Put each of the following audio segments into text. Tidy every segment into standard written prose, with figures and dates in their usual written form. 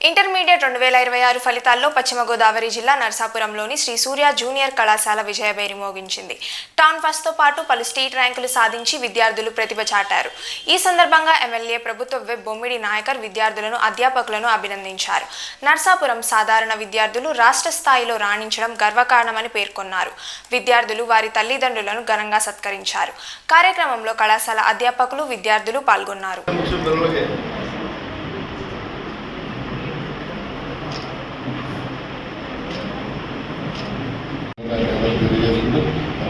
Intermediate 2026 ఫలితాల్లో పశ్చిమ గోదావరి జిల్లా నర్సాపురంలోని శ్రీ సూర్య జూనియర్ కళాశాల విజయభేరి మోగించింది. టౌన్ ఫస్ట్తో పాటు పలు స్టేట్ ర్యాంకులు సాధించి విద్యార్థులు ప్రతిభ చాటారు. ఈ సందర్భంగా ఎమ్మెల్యే ప్రభుత్వ వెబ్ బొమ్మిడి నాయకర్ విద్యార్థులను, అధ్యాపకులను అభినందించారు. నర్సాపురం సాధారణ విద్యార్థులు రాష్ట్ర స్థాయిలో రాణించడం గర్వకారణమని పేర్కొన్నారు. విద్యార్థులు వారి తల్లిదండ్రులను ఘనంగా సత్కరించారు. కార్యక్రమంలో కళాశాల అధ్యాపకులు, విద్యార్థులు పాల్గొన్నారు. తెలియజేసుకుంటూ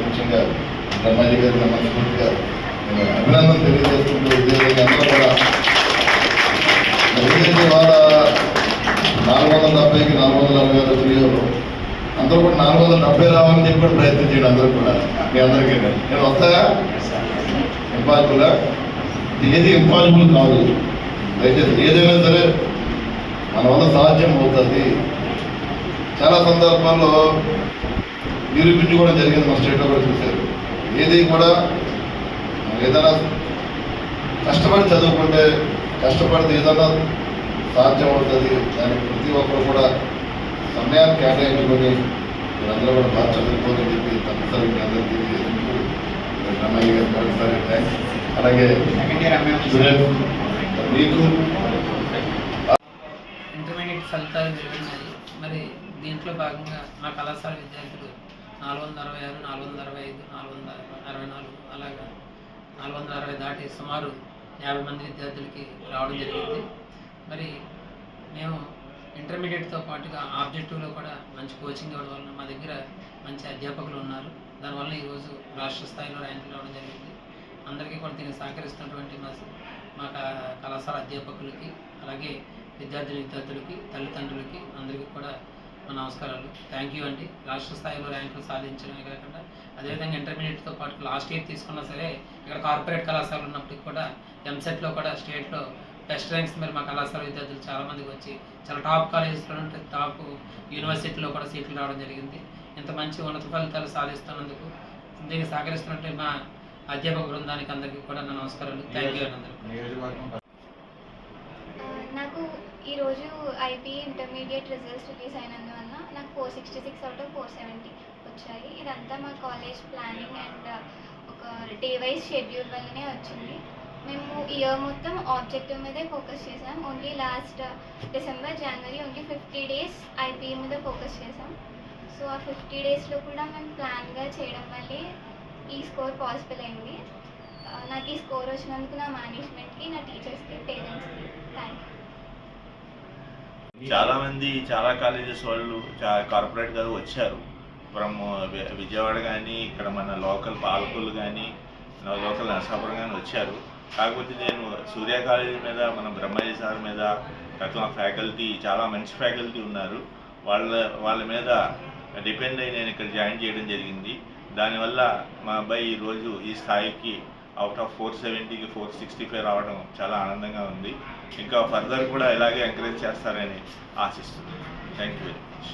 ముఖ్యంగా బ్రహ్మాజీ గారి మనస్ఫూర్తిగా అభినందన తెలియజేసుకుంటూ విద్యార్థులు అందరూ కూడా ఏదైతే వాళ్ళ 470కి 460 వచ్చినాయో అందరూ కూడా 470 రావాలని చెప్పి ప్రయత్నం చేయండి. అందరూ కూడా మీ అందరికీ నేను వస్తాయా ఇంపాసిబుల్, ఏది ఇంపాసిబుల్ కాదు. దయచేసి ఏదైనా సరే మన వల్ల సాధ్యం అవుతుంది. చాలా సందర్భాల్లో నిరూపించుకోవడం జరిగింది. మన స్టేట్లో కూడా చూశారు. ఏది కూడా ఏదైనా కష్టపడి చదువుకుంటే, కష్టపడితే ఏదైనా సాధ్యం అవుతుంది. దానికి ప్రతి ఒక్కరు కూడా సమయాన్ని కేటాయించుకొని మీరందరూ కూడా బాగా చదువుకోవాలని చెప్పి తప్పనిసరి మీ అందరికీ తెలియజేసుకుంటూ రమయ్య గారు మరోసారి థ్యాంక్స్. అలాగే మీకు ఇంటర్మీడియట్ ఫలితాలు జరిగినాయి. మరి దీంట్లో భాగంగా మా కళాశాల విద్యార్థులు 466, 465, 464 అలాగా 460 దాటి సుమారు 50 మంది విద్యార్థులకి రావడం జరిగింది. మరి మేము ఇంటర్మీడియట్తో పాటుగా ఆబ్జెక్టివ్లో కూడా మంచి కోచింగ్ ఇవ్వడం వలన మా దగ్గర మంచి అధ్యాపకులు ఉన్నారు. దానివల్ల ఈరోజు రాష్ట్ర స్థాయిలో ర్యాంకులు రావడం జరిగింది. అందరికీ కూడా దీనికి సహకరిస్తున్నటువంటి మా కళాశాల అధ్యాపకులకి, అలాగే విద్యార్థులకి, తల్లిదండ్రులకి అందరికీ కూడా నమస్కారాలు. థ్యాంక్ యూ అండి. రాష్ట్ర స్థాయిలో ర్యాంకులు సాధించడమే కాకుండా అదేవిధంగా ఇంటర్మీడియట్తో పాటు లాస్ట్ ఇయర్ తీసుకున్నా సరే ఇక్కడ కార్పొరేట్ కళాశాలలు ఉన్నప్పటికీ కూడా ఎంసెట్లో కూడా స్టేట్లో బెస్ట్ ర్యాంక్స్ మరి మా కళాశాల విద్యార్థులు చాలామందికి వచ్చి చాలా టాప్ కాలేజెస్లో ఉంటే టాప్ యూనివర్సిటీలో కూడా సీట్లు రావడం జరిగింది. ఇంత మంచి ఉన్నత ఫలితాలు సాధిస్తున్నందుకు దీనికి సహకరిస్తున్నట్టు మా అధ్యాపక బృందానికి అందరికీ కూడా నా నమస్కారాలు. థ్యాంక్ యూ అండి. నాకు ఈరోజు ఐపీ ఇంటర్మీడియట్ రిజల్ట్స్ రిలీజ్ అయినందువల్ల నాకు 466 అవుట్ ఆఫ్ 470 వచ్చాయి. ఇదంతా మా కాలేజ్ ప్లానింగ్ అండ్ ఒక డే వైజ్ షెడ్యూల్ వల్లనే వచ్చింది. మేము ఇయర్ మొత్తం ఆబ్జెక్టివ్ మీదే ఫోకస్ చేసాం. ఓన్లీ లాస్ట్ డిసెంబర్, జనవరి ఓన్లీ 50 డేస్ ఐపీ మీద ఫోకస్ చేసాం. సో ఆ 50 డేస్లో కూడా మేము ప్లాన్గా చేయడం వల్లే ఈ స్కోర్ పాసిబుల్ అయింది. నాకు ఈ స్కోర్ వచ్చినందుకు నా మేనేజ్మెంట్కి, నా టీచర్స్కి, పేరెంట్స్కి థ్యాంక్ యూ. చాలా కాలేజెస్ వాళ్ళు కార్పొరేట్గా వచ్చారు. ఫ్రమ్ విజయవాడ కానీ, ఇక్కడ మన లోకల్ పాలకులు కానీ, లోకల్ నరసాపురం కానీ వచ్చారు. కాకపోతే నేను సూర్య కాలేజీ మీద, మన బ్రహ్మజీ సార్ మీద, అట్లా ఫ్యాకల్టీ చాలా మంచి ఫ్యాకల్టీ ఉన్నారు. వాళ్ళ మీద డిపెండ్ అయ్యి నేను ఇక్కడ జాయిన్ చేయడం జరిగింది. దానివల్ల మా అబ్బాయి ఈరోజు ఈ స్థాయికి అవుట్ ఆఫ్ 470కి 465 రావడం చాలా ఆనందంగా ఉంది. ఇంకా ఫర్దర్ కూడా ఇలాగే ఎంకరేజ్ చేస్తారని ఆశిస్తున్నాను. Thank you very much.